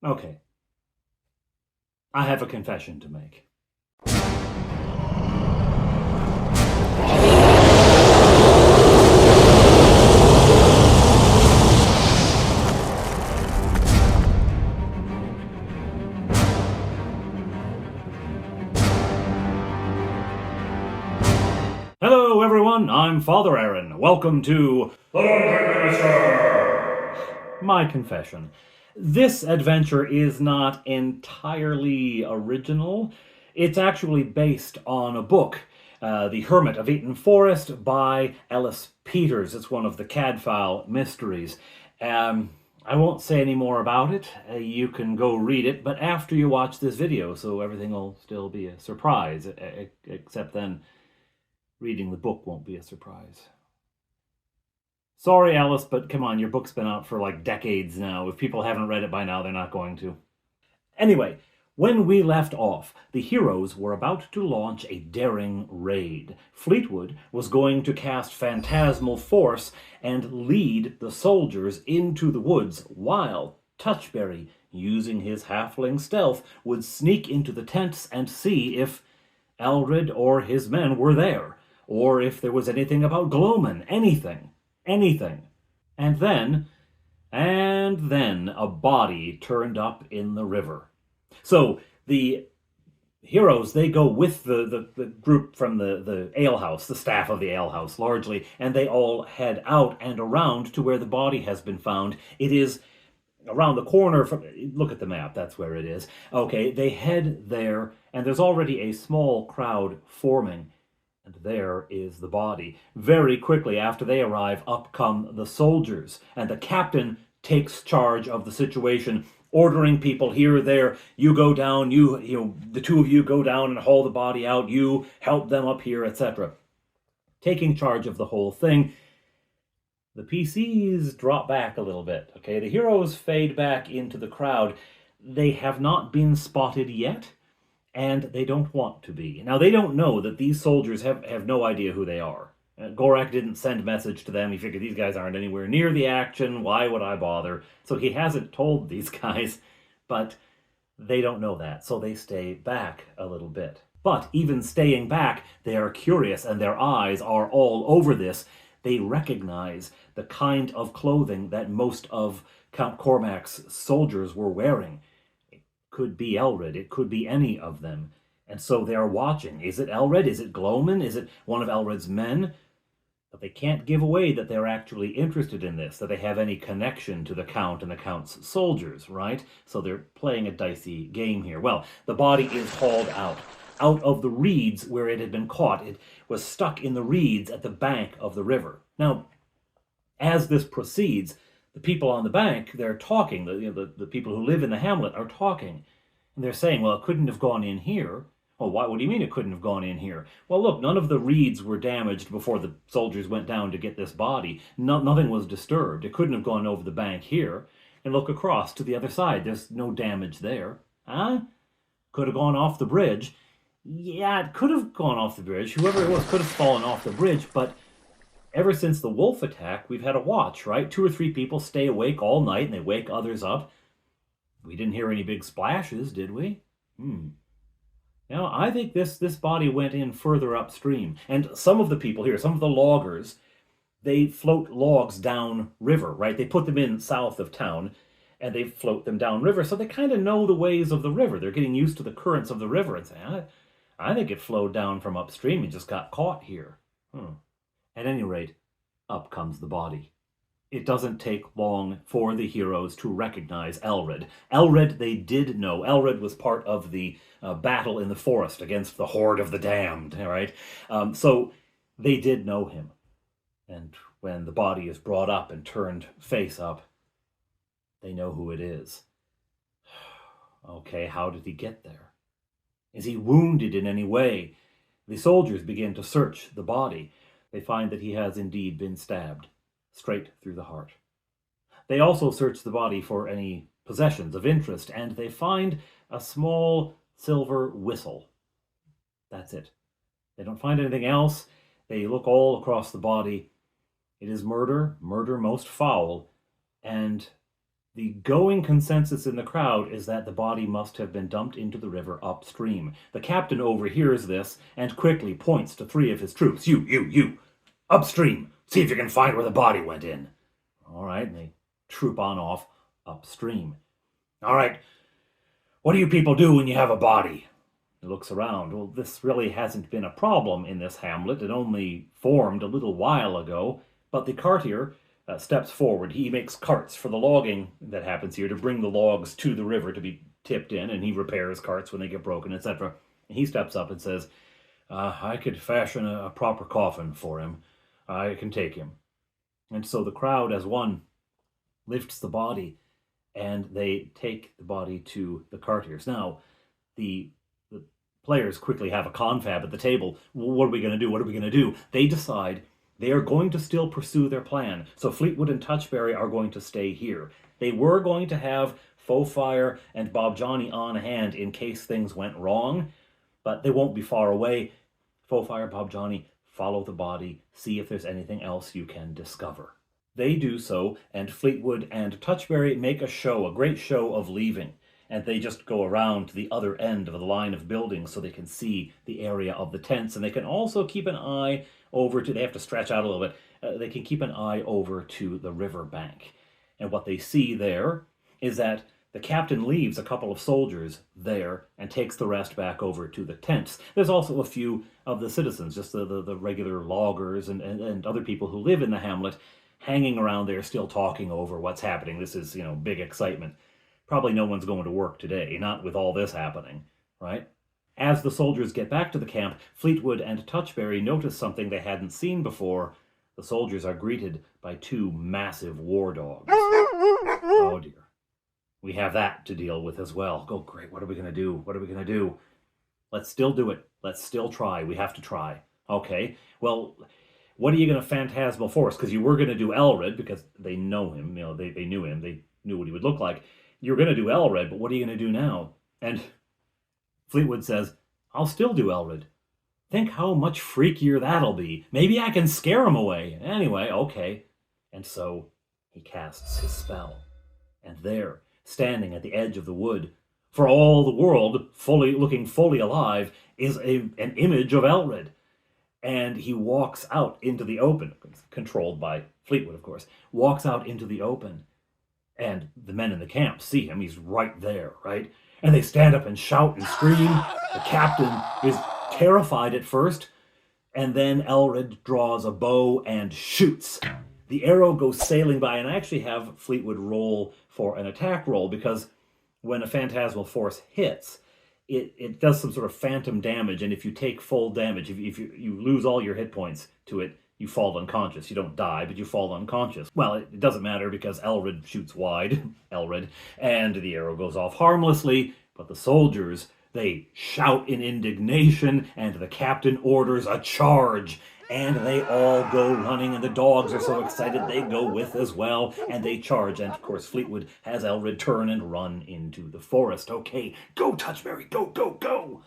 Okay, I have a confession to make. Hello, everyone. I'm Father Aaron. Welcome to The Dungeon Minister! My confession. This adventure is not entirely original. It's actually based on a book, The Hermit of Eaton Forest by Ellis Peters. It's one of the Cadfael mysteries. I won't say any more about it. You can go read it, but after you watch this video, so everything will still be a surprise, except then reading the book won't be a surprise. Sorry, Alice, but come on, your book's been out for like decades now. If people haven't read it by now, they're not going to. Anyway, when we left off, the heroes were about to launch a daring raid. Fleetwood was going to cast Phantasmal Force and lead the soldiers into the woods, while Touchberry, using his halfling stealth, would sneak into the tents and see if Elred or his men were there, or if there was anything about Gloman, anything. And then a body turned up in the river. So the heroes, they go with the group from the alehouse, the staff of the alehouse largely, and they all head out and around to where the body has been found. It is around the corner from, look at the map, that's where it is. Okay, they head there, and there's already a small crowd forming. And there is the body. Very quickly after they arrive, up come the soldiers, and the captain takes charge of the situation, ordering people here, there, you go down, the two of you go down and haul the body out, you help them up here, etc. Taking charge of the whole thing. The PCs drop back a little bit, okay? The heroes fade back into the crowd. They have not been spotted yet, and they don't want to be. Now, they don't know that these soldiers have no idea who they are. Gorak didn't send message to them. He figured these guys aren't anywhere near the action. Why would I bother? So he hasn't told these guys, but they don't know that. So they stay back a little bit. But even staying back, they are curious, and their eyes are all over this. They recognize the kind of clothing that most of Count Cormac's soldiers were wearing. Could be Elred, it could be any of them. And so they are watching. Is it Elred? Is it Gloman? Is it one of Elred's men? But they can't give away that they're actually interested in this, that they have any connection to the Count and the Count's soldiers, right? So they're playing a dicey game here. Well, the body is hauled out of the reeds where it had been caught. It was stuck in the reeds at the bank of the river. Now, as this proceeds, the people on the bank, they're talking. The people who live in the hamlet are talking. And they're saying, well, it couldn't have gone in here. Well, what do you mean it couldn't have gone in here? Well, look, none of the reeds were damaged before the soldiers went down to get this body. Nothing was disturbed. It couldn't have gone over the bank here. And look across to the other side. There's no damage there. Huh? Could have gone off the bridge. Yeah, it could have gone off the bridge. Whoever it was could have fallen off the bridge, but ever since the wolf attack, we've had a watch, right? 2 or 3 people stay awake all night, and they wake others up. We didn't hear any big splashes, did we? Now, I think this body went in further upstream. And some of the people here, some of the loggers, they float logs down river, right? They put them in south of town, and they float them down river, so they kind of know the ways of the river. They're getting used to the currents of the river and say, I think it flowed down from upstream and just got caught here. At any rate, up comes the body. It doesn't take long for the heroes to recognize Elred. Elred they did know. Elred was part of the battle in the forest against the Horde of the Damned, all right? So they did know him. And when the body is brought up and turned face up, they know who it is. Okay, how did he get there? Is he wounded in any way? The soldiers begin to search the body. They find that he has indeed been stabbed, straight through the heart. They also search the body for any possessions of interest, and they find a small silver whistle. That's it. They don't find anything else. They look all across the body. It is murder, murder most foul, and The going consensus in the crowd is that the body must have been dumped into the river upstream. The captain overhears this and quickly points to 3 of his troops. You, upstream. See if you can find where the body went in. All right, and they troop on off upstream. All right, what do you people do when you have a body? He looks around. Well, this really hasn't been a problem in this hamlet. It only formed a little while ago, but the cartier steps forward. He makes carts for the logging that happens here to bring the logs to the river to be tipped in, and he repairs carts when they get broken, etc. And he steps up and says, I could fashion a proper coffin for him. I can take him. And so the crowd, as one, lifts the body, and they take the body to the cartiers. Now, the players quickly have a confab at the table. What are we going to do? What are we going to do? They decide they are going to still pursue their plan. So Fleetwood and Touchberry are going to stay here. They were going to have Fofire and Bob Johnny on hand in case things went wrong, but they won't be far away. Fofire, Bob Johnny, follow the body, see if there's anything else you can discover. They do so, and Fleetwood and Touchberry make a great show of leaving. And they just go around to the other end of the line of buildings so they can see the area of the tents. And they can also keep an eye over to, they have to stretch out a little bit, they can keep an eye over to the river bank. And what they see there is that the captain leaves a couple of soldiers there and takes the rest back over to the tents. There's also a few of the citizens, just the regular loggers and other people who live in the hamlet, hanging around there still talking over what's happening. This is, big excitement. Probably no one's going to work today, not with all this happening, right? As the soldiers get back to the camp, Fleetwood and Touchberry notice something they hadn't seen before. The soldiers are greeted by 2 massive war dogs. Oh dear. We have that to deal with as well. Oh great, what are we going to do? What are we going to do? Let's still do it. Let's still try. We have to try. Okay, well, what are you going to phantasmal force? Because you were going to do Elred, because they know him, they knew him, they knew what he would look like. You're going to do Elred, but what are you going to do now? And Fleetwood says, I'll still do Elred. Think how much freakier that'll be. Maybe I can scare him away. Anyway, okay. And so he casts his spell. And there, standing at the edge of the wood, for all the world, looking fully alive, is an image of Elred. And he walks out into the open, controlled by Fleetwood, of course, walks out into the open. And the men in the camp see him. He's right there, right? And they stand up and shout and scream. The captain is terrified at first. And then Elred draws a bow and shoots. The arrow goes sailing by. And I actually have Fleetwood roll for an attack roll, because when a phantasmal force hits, it does some sort of phantom damage. And if you take full damage, if you lose all your hit points to it, you fall unconscious. You don't die, but you fall unconscious. Well, it doesn't matter because Elred shoots wide, and the arrow goes off harmlessly, but the soldiers, they shout in indignation, and the captain orders a charge, and they all go running, and the dogs are so excited they go with as well, and they charge, and of course Fleetwood has Elred turn and run into the forest. Okay, go Touchberry, go, go, go!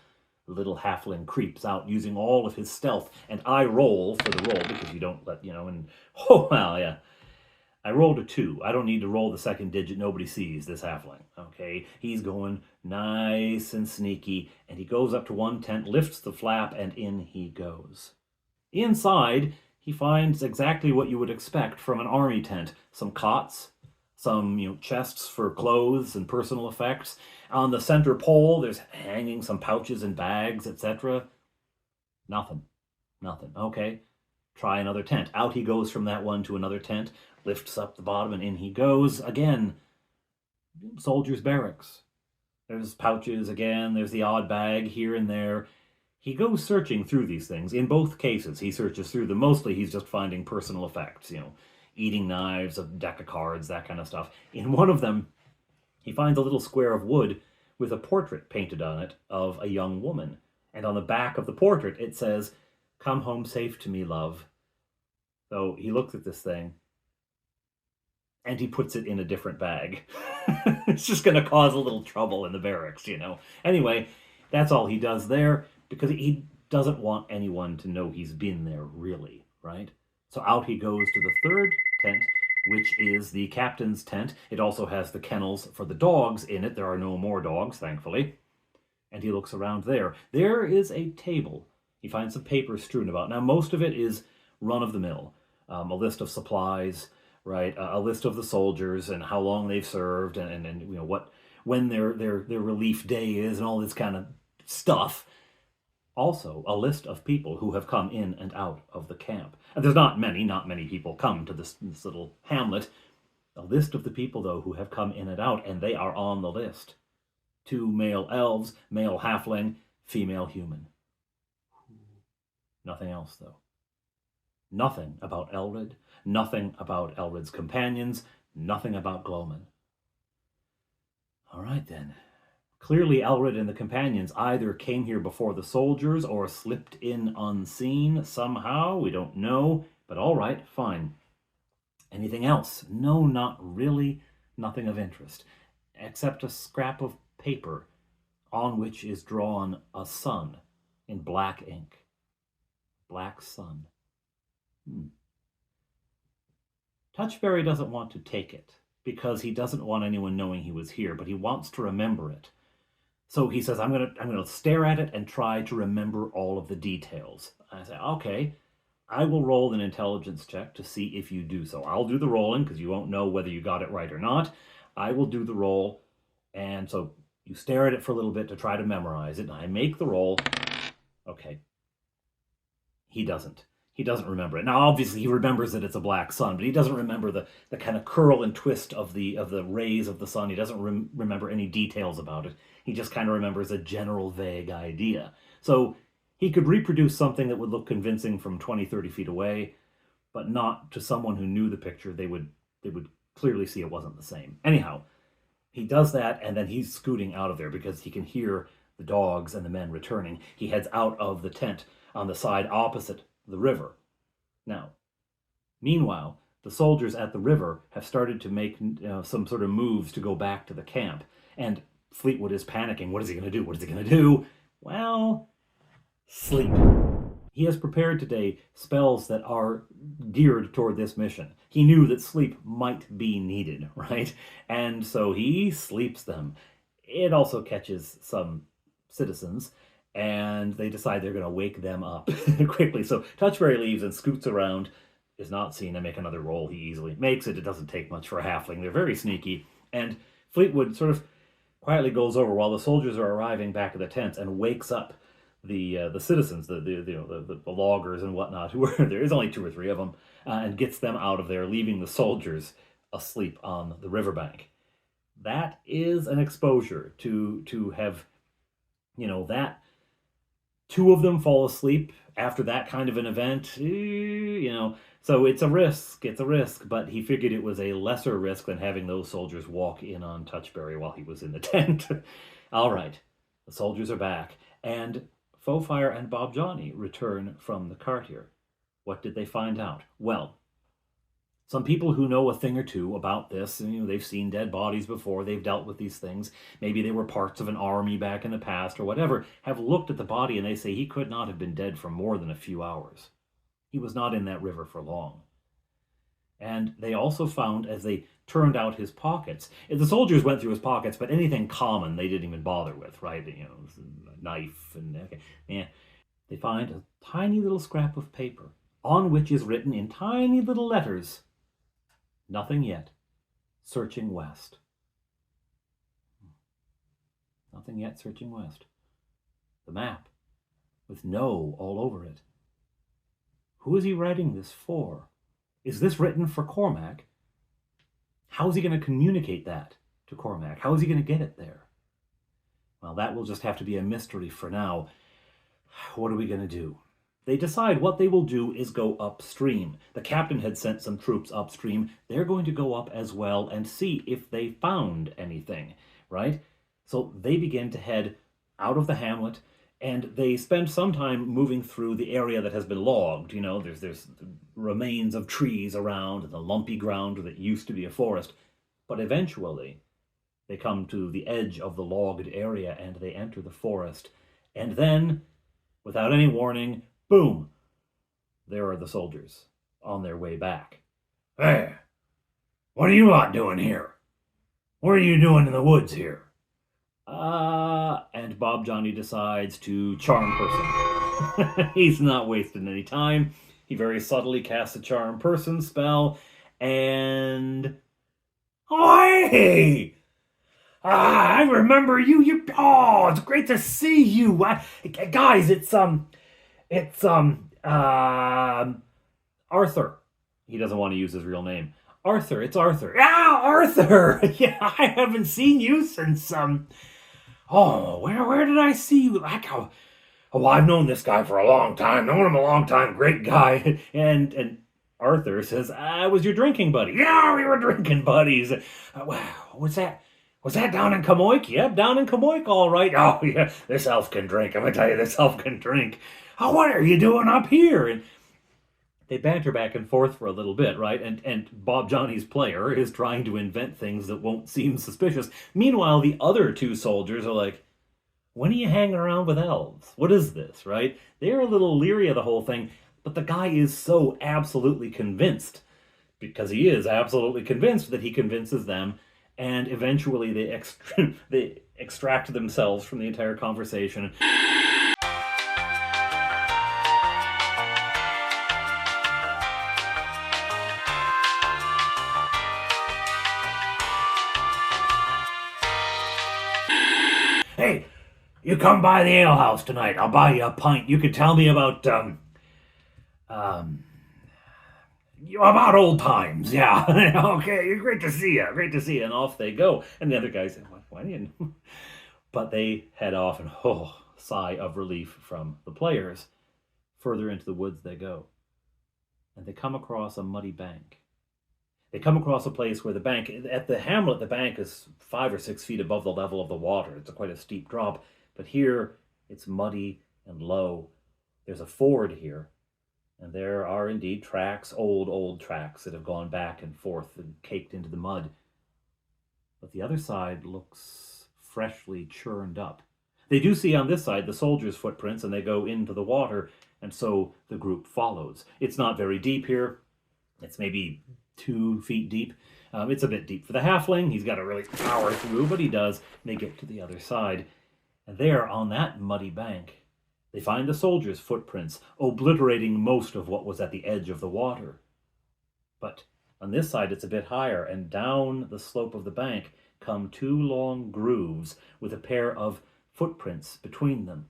The little halfling creeps out using all of his stealth, and I roll for the roll, because you don't let, and, oh, well, yeah. I rolled a 2. I don't need to roll the second digit. Nobody sees this halfling, okay? He's going nice and sneaky, and he goes up to one tent, lifts the flap, and in he goes. Inside, he finds exactly what you would expect from an army tent. Some cots, some, chests for clothes and personal effects. On the center pole, there's hanging some pouches and bags, etc. Nothing. Okay. Try another tent. Out he goes from that one to another tent, lifts up the bottom, and in he goes. Again, soldiers' barracks. There's pouches again, there's the odd bag here and there. He goes searching through these things. In both cases, he searches through them. Mostly he's just finding personal effects, eating knives, a deck of cards, that kind of stuff. In one of them, he finds a little square of wood with a portrait painted on it of a young woman. And on the back of the portrait, it says, "Come home safe to me, love." So he looks at this thing, and he puts it in a different bag. It's just going to cause a little trouble in the barracks, Anyway, that's all he does there, because he doesn't want anyone to know he's been there, really, right? So out he goes to the third tent, which is the captain's tent. It also has the kennels for the dogs in it. There are no more dogs, thankfully. And he looks around there. There is a table. He finds some paper strewn about. Now, most of it is run-of-the-mill. A list of supplies, right? A list of the soldiers and how long they've served, and you know what, when their relief day is, and all this kind of stuff. Also, a list of people who have come in and out of the camp. And there's not many people come to this little hamlet. A list of the people, though, who have come in and out, and they are on the list. 2 male elves, male halfling, female human. Nothing else, though. Nothing about Elred, nothing about Elred's companions, nothing about Glowman. All right, then. Clearly, Elred and the companions either came here before the soldiers or slipped in unseen somehow. We don't know, but all right, fine. Anything else? No, not really. Nothing of interest, except a scrap of paper on which is drawn a sun in black ink. Black sun. Touchberry doesn't want to take it because he doesn't want anyone knowing he was here, but he wants to remember it. So he says, I'm gonna stare at it and try to remember all of the details. I say, okay, I will roll an intelligence check to see if you do so. I'll do the rolling because you won't know whether you got it right or not. I will do the roll, and so you stare at it for a little bit to try to memorize it, and I make the roll. Okay. He doesn't. He doesn't remember it. Now, obviously, he remembers that it's a black sun, but he doesn't remember the kind of curl and twist of the rays of the sun. He doesn't remember any details about it. He just kind of remembers a general vague idea. So he could reproduce something that would look convincing from 20, 30 feet away, but not to someone who knew the picture. They would clearly see it wasn't the same. Anyhow, he does that, and then he's scooting out of there because he can hear the dogs and the men returning. He heads out of the tent on the side opposite the river. Now, meanwhile, the soldiers at the river have started to make some sort of moves to go back to the camp, and Fleetwood is panicking. What is he going to do? What is he going to do? Well, sleep. He has prepared today spells that are geared toward this mission. He knew that sleep might be needed, right? And so he sleeps them. It also catches some citizens, and they decide they're going to wake them up quickly. So Touchberry leaves and scoots around, is not seen. I make another roll. He easily makes it. It doesn't take much for a halfling. They're very sneaky. And Fleetwood sort of quietly goes over while the soldiers are arriving back at the tents and wakes up the citizens, the loggers and whatnot, who are there is only 2 or 3 of them, and gets them out of there, leaving the soldiers asleep on the riverbank. That is an exposure to have, that 2 of them fall asleep after that kind of an event, so it's a risk, but he figured it was a lesser risk than having those soldiers walk in on Touchberry while he was in the tent. All right, the soldiers are back, and Fofire and Bob Johnny return from the Cartier. What did they find out? Well, some people who know a thing or two about this, they've seen dead bodies before, they've dealt with these things, maybe they were parts of an army back in the past or whatever, have looked at the body and they say he could not have been dead for more than a few hours. He was not in that river for long. And they also found, as they turned out his pockets, the soldiers went through his pockets, but anything common they didn't even bother with, right? A knife and they find a tiny little scrap of paper on which is written in tiny little letters, "Nothing yet. Searching west." Nothing yet. Searching west. The map with "no" all over it. Who is he writing this for? Is this written for Cormac? How is he going to communicate that to Cormac? How is he going to get it there? Well, that will just have to be a mystery for now. What are we going to do? They decide what they will do is go upstream. The captain had sent some troops upstream. They're going to go up as well and see if they found anything, right? So they begin to head out of the hamlet, and they spend some time moving through the area that has been logged. There's remains of trees around and the lumpy ground that used to be a forest. But eventually, they come to the edge of the logged area and they enter the forest. And then, without any warning, boom! There are the soldiers on their way back. Hey! What are you lot doing here? What are you doing in the woods here? And Bob Johnny decides to charm person. He's not wasting any time. He very subtly casts a charm person spell, and... Oh, hey! I remember you. Oh, it's great to see you. Guys, it's Arthur. He doesn't want to use his real name. Arthur, it's Arthur. Yeah, Arthur. Yeah, I haven't seen you since Oh, where did I see you? Oh, I've known this guy for a long time. Known him a long time. Great guy. And Arthur says, I was your drinking buddy. Yeah, we were drinking buddies. Wow, what's that? Was that down in Camoik? Yep, down in Camoik, all right. Oh, yeah, this elf can drink. I'm going to tell you, this elf can drink. Oh, what are you doing up here? And they banter back and forth for a little bit, right? And Bob Johnny's player is trying to invent things that won't seem suspicious. Meanwhile, the other two soldiers are like, when are you hanging around with elves? What is this, right? They're a little leery of the whole thing, but the guy is so absolutely convinced, because he is absolutely convinced, that he convinces them, and eventually they extract themselves from the entire conversation. Hey, you come by the alehouse tonight. I'll buy you a pint. You can tell me about about old times. Yeah. Okay. Great to see you. Great to see you. And off they go. And the other guy said, "Why didn't?" But they head off, and sigh of relief from the players. Further into the woods they go, and they come across a muddy bank. They come across a place where the bank, at the hamlet, the bank is 5 or 6 feet above the level of the water. It's quite a steep drop. But here, it's muddy and low. There's a ford here. And there are indeed tracks, old tracks, that have gone back and forth and caked into the mud. But the other side looks freshly churned up. They do see on this side the soldiers' footprints, and they go into the water, and so the group follows. It's not very deep here. It's maybe 2 feet deep. It's a bit deep for the halfling. He's got to really power through, but he does. And they get to the other side. And there, on that muddy bank, they find the soldiers' footprints, obliterating most of what was at the edge of the water. But on this side, it's a bit higher, and down the slope of the bank come 2 long grooves with a pair of footprints between them.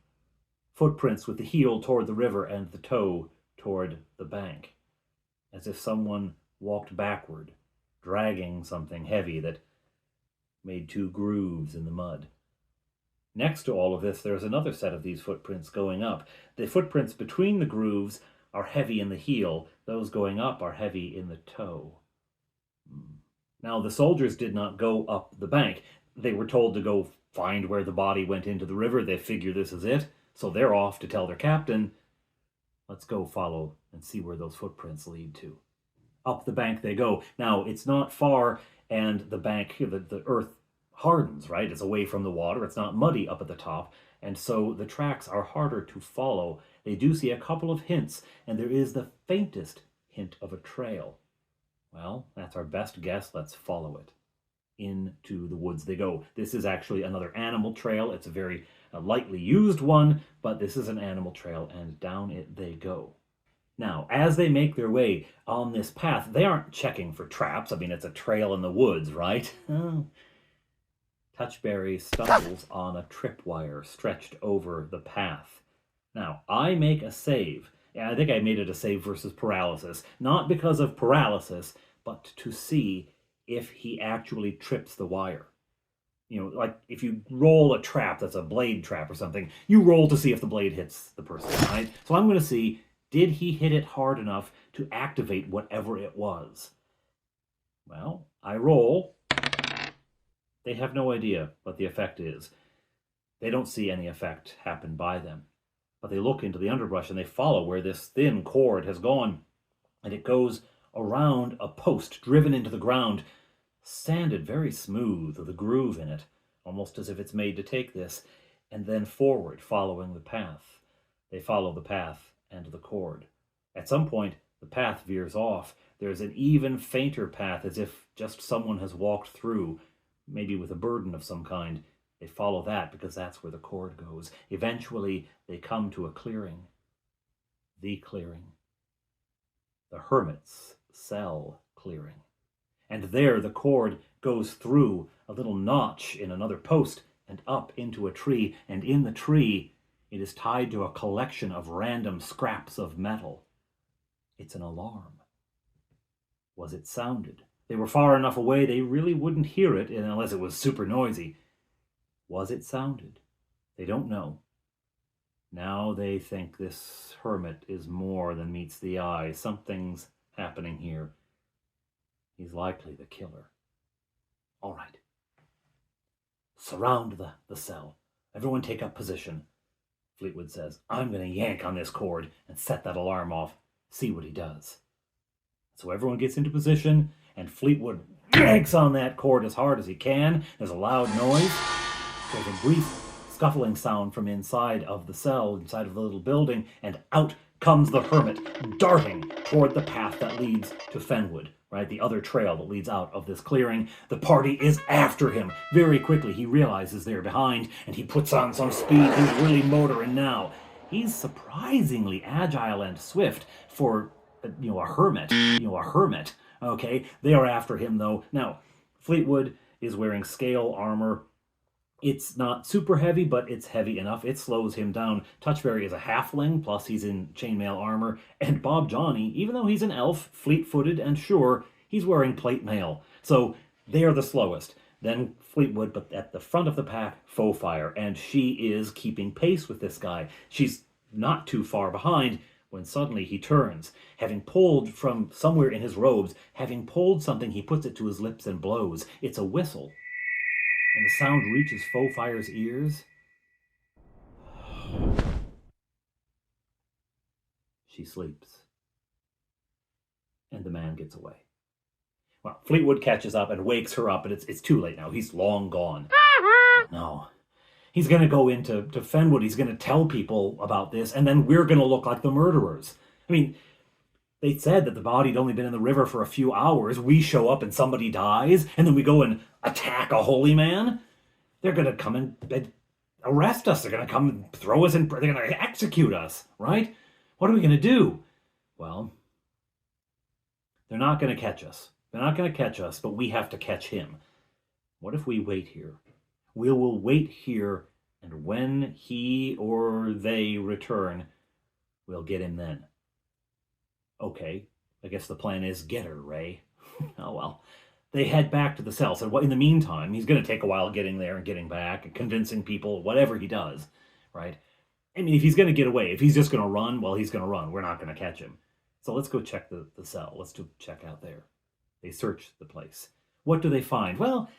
Footprints with the heel toward the river and the toe toward the bank, as if someone walked backward, dragging something heavy that made 2 grooves in the mud. Next to all of this, there's another set of these footprints going up. The footprints between the grooves are heavy in the heel. Those going up are heavy in the toe. Now, the soldiers did not go up the bank. They were told to go find where the body went into the river. They figure this is it. So they're off to tell their captain, let's go follow and see where those footprints lead to. Up the bank they go. Now, it's not far, and the bank, the earth hardens, right? It's away from the water. It's not muddy up at the top. And so the tracks are harder to follow. They do see a couple of hints, and there is the faintest hint of a trail. Well, that's our best guess. Let's follow it. Into the woods they go. This is actually another animal trail. It's a very lightly used one, but this is an animal trail, and down it they go. Now, as they make their way on this path, they aren't checking for traps. I mean, it's a trail in the woods, right? Touchberry stumbles on a tripwire stretched over the path. Now, I make a save. I think I made it a save versus paralysis. Not because of paralysis, but to see if he actually trips the wire. You know, like if you roll a trap that's a blade trap or something, you roll to see if the blade hits the person, right? So I'm going to see, did he hit it hard enough to activate whatever it was? Well, I roll. They have no idea what the effect is. They don't see any effect happen by them. But they look into the underbrush and they follow where this thin cord has gone. And it goes around a post driven into the ground, sanded very smooth with a groove in it, almost as if it's made to take this, and then forward, following the path. They follow the path and the cord. At some point, the path veers off, There's an even fainter path, as if just someone has walked through, maybe with a burden of some kind. They follow that because that's where the cord goes. Eventually, they come to a clearing. The clearing. The hermit's cell clearing. And there the cord goes through a little notch in another post and up into a tree, and in the tree it is tied to a collection of random scraps of metal. It's an alarm. Was it sounded? They were far enough away they really wouldn't hear it unless it was super noisy. Was it sounded? They don't know. Now they think this hermit is more than meets the eye. Something's happening here. He's likely the killer. All right. Surround the cell. Everyone take up position. Fleetwood says, I'm going to yank on this cord and set that alarm off. See what he does. So everyone gets into position, and Fleetwood yanks on that cord as hard as he can. There's a loud noise. There's a brief scuffling sound from inside of the cell, inside of the little building, and out comes the hermit, darting toward the path that leads to Fenwood, right? The other trail that leads out of this clearing. The party is after him. Very quickly, he realizes they're behind, and he puts on some speed. He's really motoring now. He's surprisingly agile and swift for, a hermit. Okay, they are after him, though. Now, Fleetwood is wearing scale armor. It's not super heavy, but it's heavy enough. It slows him down. Touchberry is a halfling, plus he's in chainmail armor. And Bob Johnny, even though he's an elf, fleet-footed and sure, he's wearing plate mail. So they are the slowest. Then Fleetwood, but at the front of the pack, Foefire. And she is keeping pace with this guy. She's not too far behind when suddenly he turns. Having pulled from somewhere in his robes, having pulled something, he puts it to his lips and blows. It's a whistle. And the sound reaches Foefire's ears. She sleeps. And the man gets away. Well, Fleetwood catches up and wakes her up, and it's too late now. He's long gone. No. He's going to go into Fenwood. He's going to tell people about this, and then we're going to look like the murderers. I mean, they said that the body had only been in the river for a few hours. We show up and somebody dies, and then we go and attack a holy man. They're going to come and arrest us. They're going to come and throw us in. They're going to execute us, right? What are we going to do? Well, they're not going to catch us. They're not going to catch us, but we have to catch him. What if we wait here? We will wait here, and when he or they return, we'll get him then. Okay, I guess the plan is get her, Ray. Oh, well. They head back to the cell. So in the meantime, he's going to take a while getting there and getting back and convincing people, whatever he does, right? I mean, if he's going to get away, if he's just going to run, well, he's going to run. We're not going to catch him. So let's go check the cell. Let's check out there. They search the place. What do they find? Well,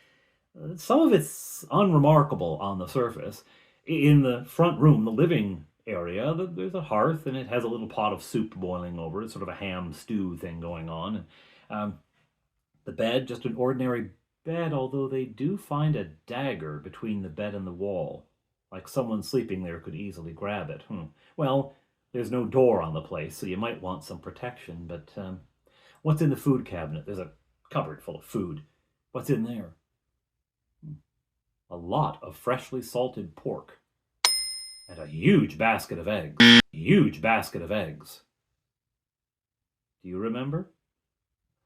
some of it's unremarkable on the surface. In the front room, the living area, there's a hearth, and it has a little pot of soup boiling over it, sort of a ham stew thing going on. The bed, just an ordinary bed, although they do find a dagger between the bed and the wall. Like someone sleeping there could easily grab it. Well, there's no door on the place, so you might want some protection, but what's in the food cabinet? There's a cupboard full of food. What's in there? A lot of freshly salted pork. And a huge basket of eggs. Huge basket of eggs. Do you remember?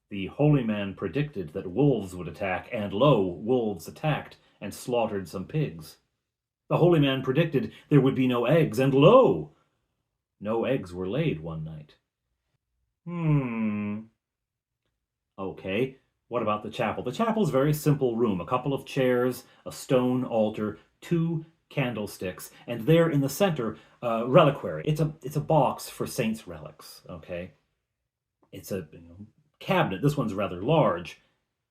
The holy man predicted that wolves would attack, and lo, wolves attacked and slaughtered some pigs. The holy man predicted there would be no eggs, and lo, no eggs were laid one night. Okay, what about the chapel? The chapel's a very simple room. A couple of chairs, a stone altar, 2 candlesticks, and there in the center, reliquary. It's a box for saints' relics, okay? It's a cabinet. This one's rather large.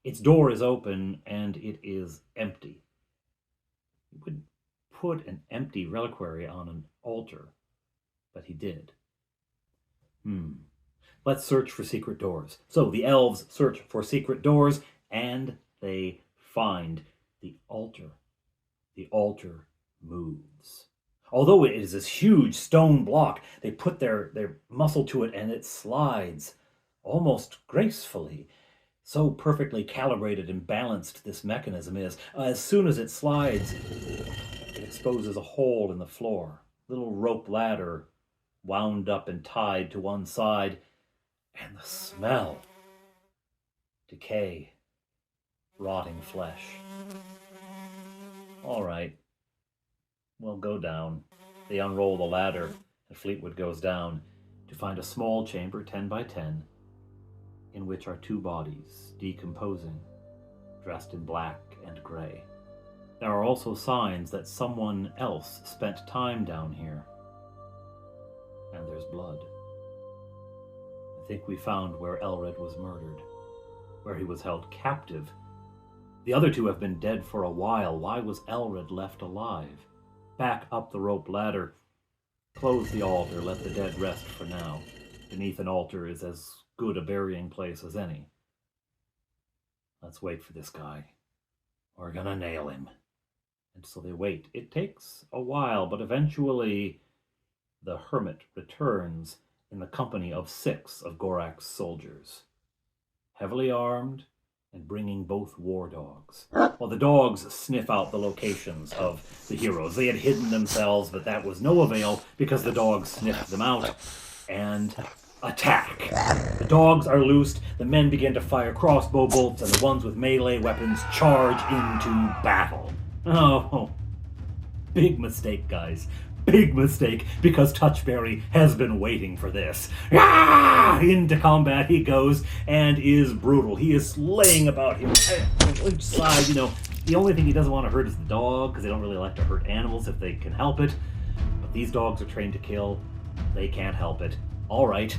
Its door is open, and it is empty. You would put an empty reliquary on an altar, but he did. Let's search for secret doors. So the elves search for secret doors, and they find the altar. The altar moves. Although it is this huge stone block, they put their muscle to it, and it slides almost gracefully. So perfectly calibrated and balanced this mechanism is. As soon as it slides, it exposes a hole in the floor. Little rope ladder wound up and tied to one side. And the smell. Decay. Rotting flesh. All right. We'll go down. They unroll the ladder, and Fleetwood goes down to find a small chamber, 10 by 10, in which are two bodies, decomposing, dressed in black and gray. There are also signs that someone else spent time down here. And there's blood. I think we found where Elred was murdered, where he was held captive. The other two have been dead for a while. Why was Elred left alive? Back up the rope ladder. Close the altar, let the dead rest for now. Beneath an altar is as good a burying place as any. Let's wait for this guy. We're gonna nail him. And so they wait. It takes a while, but eventually the hermit returns in the company of 6 of Gorak's soldiers, heavily armed and bringing both war dogs. Well, the dogs sniff out the locations of the heroes. They had hidden themselves, but that was no avail because the dogs sniffed them out and attack. The dogs are loosed, the men begin to fire crossbow bolts, and the ones with melee weapons charge into battle. Oh, big mistake, guys. Big mistake, because Touchberry has been waiting for this. Into combat he goes, and is brutal. He is slaying about him on each side. The only thing he doesn't want to hurt is the dog, because they don't really like to hurt animals if they can help it. But these dogs are trained to kill. They can't help it. All right.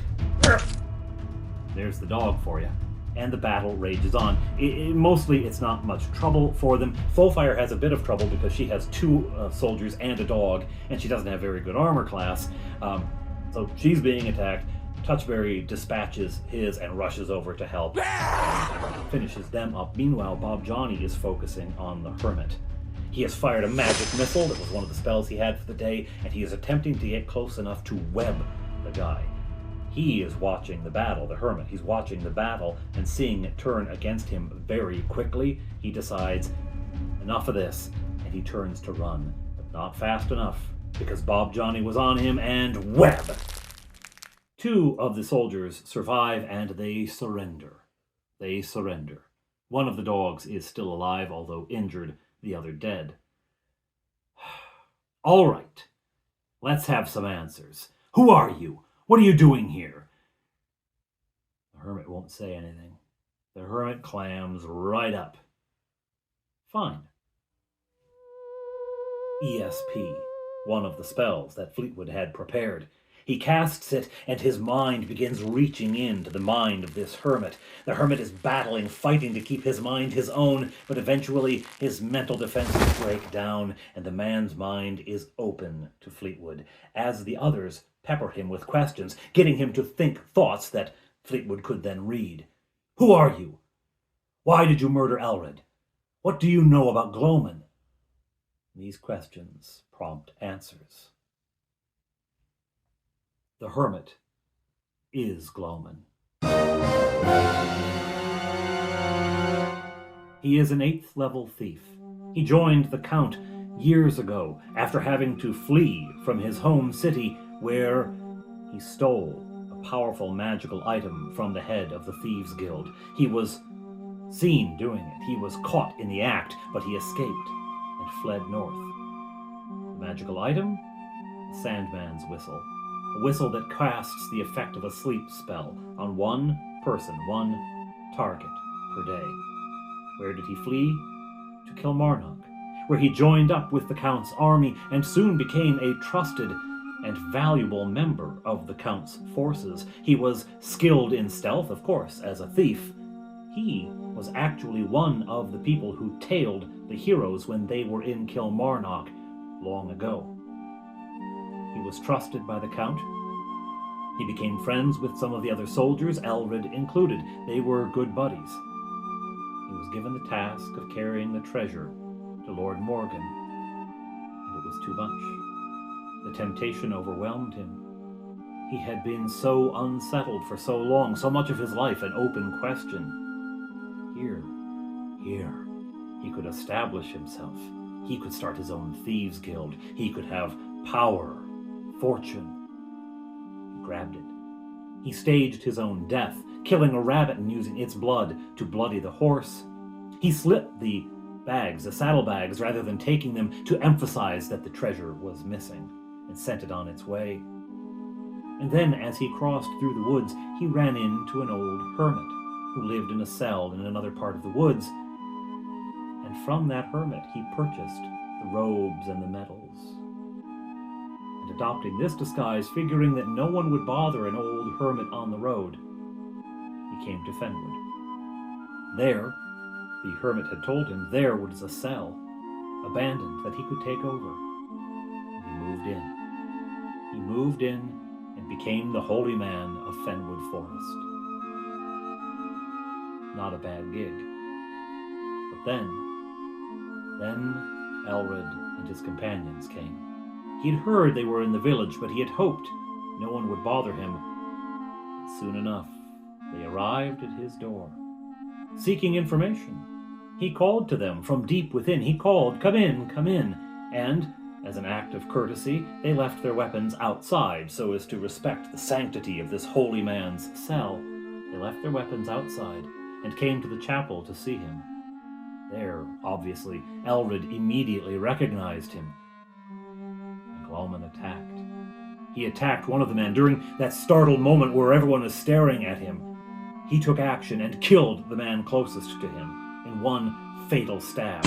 There's the dog for you. And the battle rages on. Mostly, it's not much trouble for them. Fullfire has a bit of trouble because she has 2 soldiers and a dog, and she doesn't have very good armor class. So she's being attacked. Touchberry dispatches his and rushes over to help. Finishes them up. Meanwhile, Bob Johnny is focusing on the hermit. He has fired a magic missile that was one of the spells he had for the day, and he is attempting to get close enough to web the guy. He is watching the battle, the hermit. He's watching the battle and seeing it turn against him very quickly. He decides, enough of this, and he turns to run. But not fast enough, because Bob Johnny was on him, and web! 2 of the soldiers survive, and they surrender. They surrender. One of the dogs is still alive, although injured, the other dead. All right. Let's have some answers. Who are you? What are you doing here? The hermit won't say anything. The hermit clams right up. Fine. ESP, one of the spells that Fleetwood had prepared. He casts it, and his mind begins reaching into the mind of this hermit. The hermit is battling, fighting to keep his mind his own, but eventually his mental defenses break down, and the man's mind is open to Fleetwood, as the others pepper him with questions, getting him to think thoughts that Fleetwood could then read. Who are you? Why did you murder Elred? What do you know about Gloman? These questions prompt answers. The hermit is Gloman. He is an 8th level thief. He joined the Count years ago after having to flee from his home city, where he stole a powerful magical item from the head of the Thieves' Guild. He was seen doing it. He was caught in the act, but he escaped and fled north. The magical item? The Sandman's Whistle. A whistle that casts the effect of a sleep spell on one person, one target per day. Where did he flee? To Kilmarnock, where he joined up with the Count's army and soon became a trusted and valuable member of the Count's forces. He was skilled in stealth, of course, as a thief. He was actually one of the people who tailed the heroes when they were in Kilmarnock long ago. He was trusted by the Count. He became friends with some of the other soldiers, Elred included. They were good buddies. He was given the task of carrying the treasure to Lord Morgan, and it was too much. The temptation overwhelmed him. He had been so unsettled for so long, so much of his life an open question. Here, he could establish himself. He could start his own thieves' guild. He could have power, fortune. He grabbed it. He staged his own death, killing a rabbit and using its blood to bloody the horse. He slit the saddlebags, rather than taking them, to emphasize that the treasure was missing, and sent it on its way. And then, as he crossed through the woods, he ran into an old hermit who lived in a cell in another part of the woods. And from that hermit, he purchased the robes and the medals. And adopting this disguise, figuring that no one would bother an old hermit on the road, he came to Fenwood. There, the hermit had told him, there was a cell, abandoned, that he could take over. And he moved in. He moved in and became the holy man of Fenwood Forest. Not a bad gig. But then Elred and his companions came. He'd heard they were in the village, but he had hoped no one would bother him. But soon enough, they arrived at his door, seeking information. He called to them from deep within. He called, "Come in, come in." And, as an act of courtesy, they left their weapons outside so as to respect the sanctity of this holy man's cell. They left their weapons outside and came to the chapel to see him. There, obviously, Elred immediately recognized him. And Glowman attacked. He attacked one of the men during that startled moment where everyone is staring at him. He took action and killed the man closest to him in one fatal stab.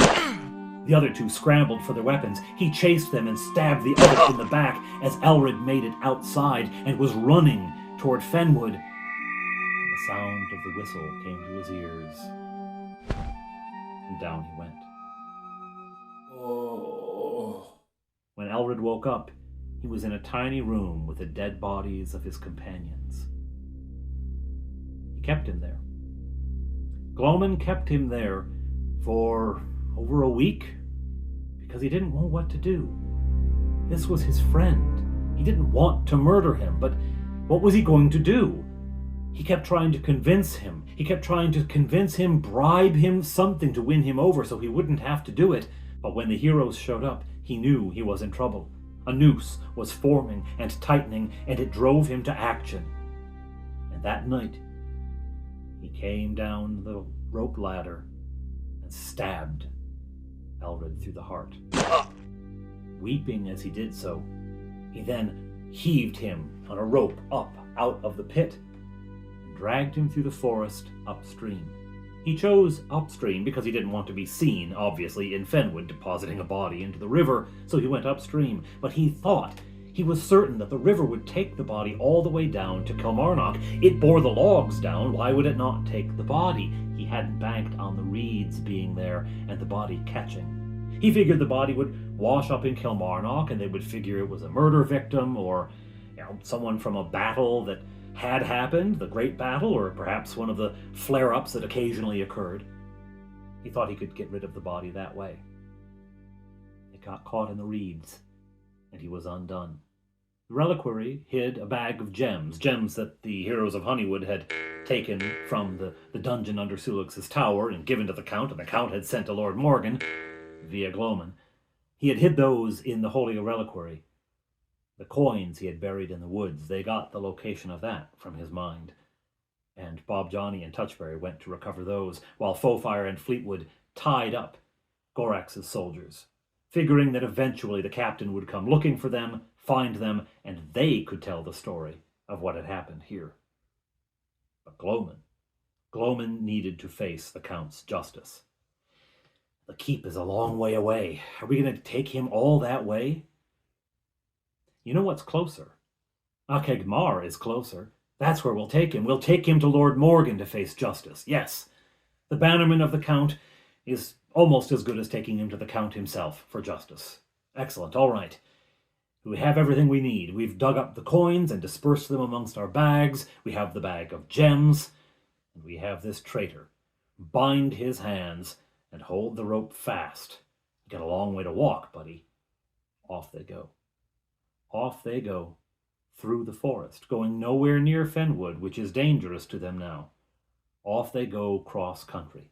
The other two scrambled for their weapons. He chased them and stabbed the other in the back as Elred made it outside and was running toward Fenwood. The sound of the whistle came to his ears, and down he went. Oh. When Elred woke up, he was in a tiny room with the dead bodies of his companions. He kept him there. Glowman kept him there for over a week because he didn't know what to do. This was his friend. He didn't want to murder him, but what was he going to do? He kept trying to convince him. He kept trying to convince him, bribe him, something to win him over so he wouldn't have to do it. But when the heroes showed up, he knew he was in trouble. A noose was forming and tightening, and it drove him to action. And that night, he came down the rope ladder and stabbed Elred through the heart. Weeping as he did so, he then heaved him on a rope up out of the pit and dragged him through the forest upstream. He chose upstream because he didn't want to be seen, obviously, in Fenwood depositing a body into the river, so he went upstream. But he was certain that the river would take the body all the way down to Kilmarnock. It bore the logs down. Why would it not take the body? He hadn't banked on the reeds being there and the body catching. He figured the body would wash up in Kilmarnock and they would figure it was a murder victim or someone from a battle that had happened, the great battle, or perhaps one of the flare-ups that occasionally occurred. He thought he could get rid of the body that way. It got caught in the reeds, and he was undone. The reliquary hid a bag of gems that the Heroes of Honeywood had taken from the dungeon under Sulix's tower and given to the Count, and the Count had sent to Lord Morgan via Glowman. He had hid those in the Holy Reliquary. The coins he had buried in the woods, they got the location of that from his mind. And Bob Johnny and Touchberry went to recover those, while Fofire and Fleetwood tied up Gorax's soldiers, figuring that eventually the captain would come looking for them, find them, and they could tell the story of what had happened here. But Glowman needed to face the Count's justice. The keep is a long way away. Are we going to take him all that way? You know what's closer? Akegmar is closer. That's where we'll take him. We'll take him to Lord Morgan to face justice. Yes, the bannerman of the Count is almost as good as taking him to the Count himself for justice. Excellent, all right. We have everything we need. We've dug up the coins and dispersed them amongst our bags. We have the bag of gems. And we have this traitor. Bind his hands and hold the rope fast. You got a long way to walk, buddy. Off they go. Off they go, through the forest, going nowhere near Fenwood, which is dangerous to them now. Off they go cross country.